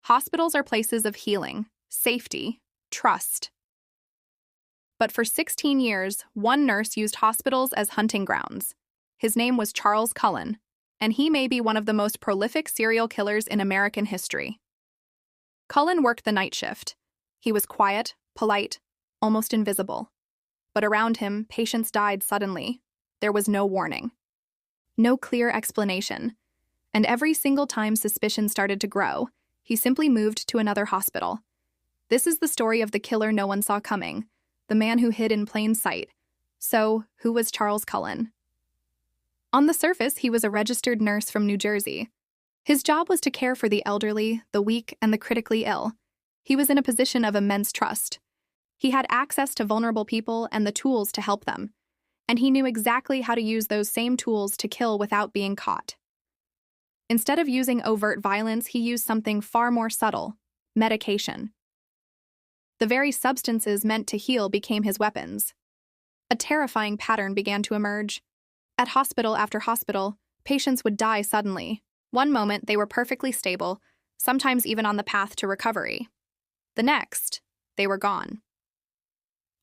Hospitals are places of healing, safety, trust. But for 16 years, one nurse used hospitals as hunting grounds. His name was Charles Cullen, and he may be one of the most prolific serial killers in American history. Cullen worked the night shift. He was quiet, polite, almost invisible. But around him, patients died suddenly. There was no warning. No clear explanation. And every single time suspicion started to grow, he simply moved to another hospital. This is the story of the killer no one saw coming, the man who hid in plain sight. So, who was Charles Cullen? On the surface, he was a registered nurse from New Jersey. His job was to care for the elderly, the weak, and the critically ill. He was in a position of immense trust. He had access to vulnerable people and the tools to help them, and he knew exactly how to use those same tools to kill without being caught. Instead of using overt violence, he used something far more subtle: medication. The very substances meant to heal became his weapons. A terrifying pattern began to emerge. At hospital after hospital, patients would die suddenly. One moment, they were perfectly stable, sometimes even on the path to recovery. The next, they were gone.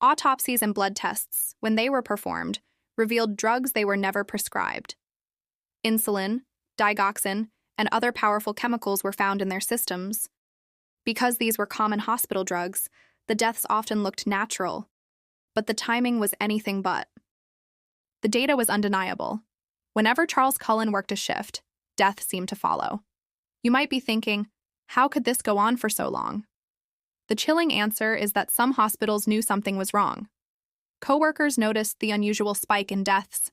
Autopsies and blood tests, when they were performed, revealed drugs they were never prescribed. Insulin, digoxin, and other powerful chemicals were found in their systems. Because these were common hospital drugs, the deaths often looked natural, but the timing was anything but. The data was undeniable. Whenever Charles Cullen worked a shift, death seemed to follow. You might be thinking, how could this go on for so long? The chilling answer is that some hospitals knew something was wrong. Coworkers noticed the unusual spike in deaths.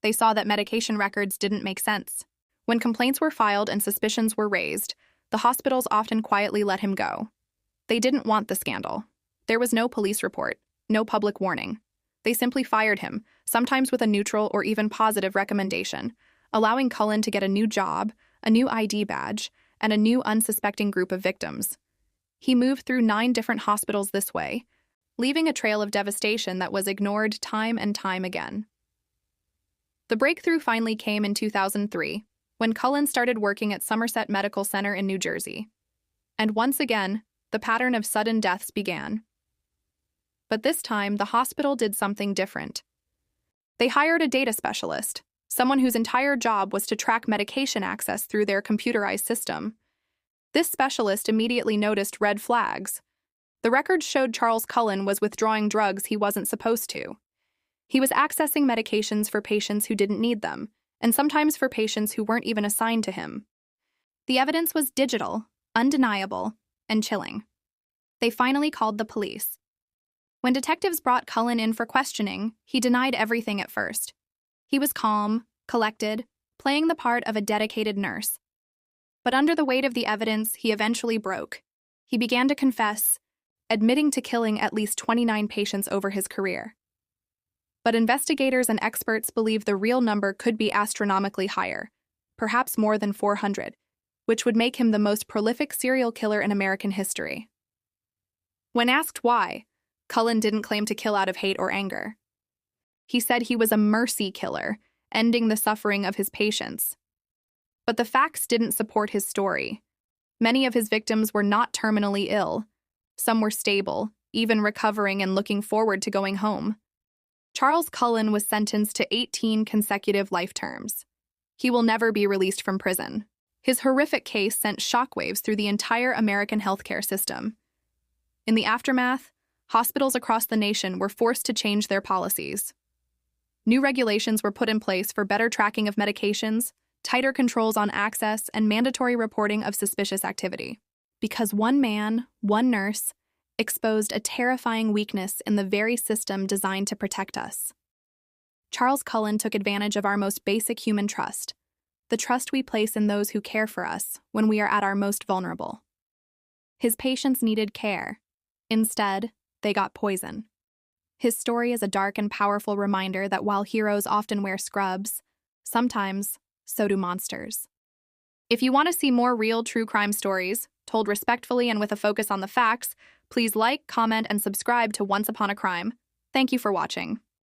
They saw that medication records didn't make sense. When complaints were filed and suspicions were raised, the hospitals often quietly let him go. They didn't want the scandal. There was no police report, no public warning. They simply fired him, sometimes with a neutral or even positive recommendation, allowing Cullen to get a new job, a new ID badge, and a new unsuspecting group of victims. He moved through 9 different hospitals this way, leaving a trail of devastation that was ignored time and time again. The breakthrough finally came in 2003, when Cullen started working at Somerset Medical Center in New Jersey. And once again, the pattern of sudden deaths began. But this time, the hospital did something different. They hired a data specialist, someone whose entire job was to track medication access through their computerized system. This specialist immediately noticed red flags. The records showed Charles Cullen was withdrawing drugs he wasn't supposed to. He was accessing medications for patients who didn't need them, and sometimes for patients who weren't even assigned to him. The evidence was digital, undeniable, and chilling. They finally called the police. When detectives brought Cullen in for questioning, he denied everything at first. He was calm, collected, playing the part of a dedicated nurse. But under the weight of the evidence, he eventually broke. He began to confess, admitting to killing at least 29 patients over his career. But investigators and experts believe the real number could be astronomically higher, perhaps more than 400, which would make him the most prolific serial killer in American history. When asked why, Cullen didn't claim to kill out of hate or anger. He said he was a mercy killer, ending the suffering of his patients. But the facts didn't support his story. Many of his victims were not terminally ill. Some were stable, even recovering and looking forward to going home. Charles Cullen was sentenced to 18 consecutive life terms. He will never be released from prison. His horrific case sent shockwaves through the entire American healthcare system. In the aftermath, hospitals across the nation were forced to change their policies. New regulations were put in place for better tracking of medications, tighter controls on access, and mandatory reporting of suspicious activity. Because one man, one nurse, exposed a terrifying weakness in the very system designed to protect us. Charles Cullen took advantage of our most basic human trust, the trust we place in those who care for us when we are at our most vulnerable. His patients needed care. Instead, they got poison. His story is a dark and powerful reminder that while heroes often wear scrubs, sometimes so do monsters. If you want to see more real true crime stories, told respectfully and with a focus on the facts, please like, comment, and subscribe to Once Upon a Crime. Thank you for watching.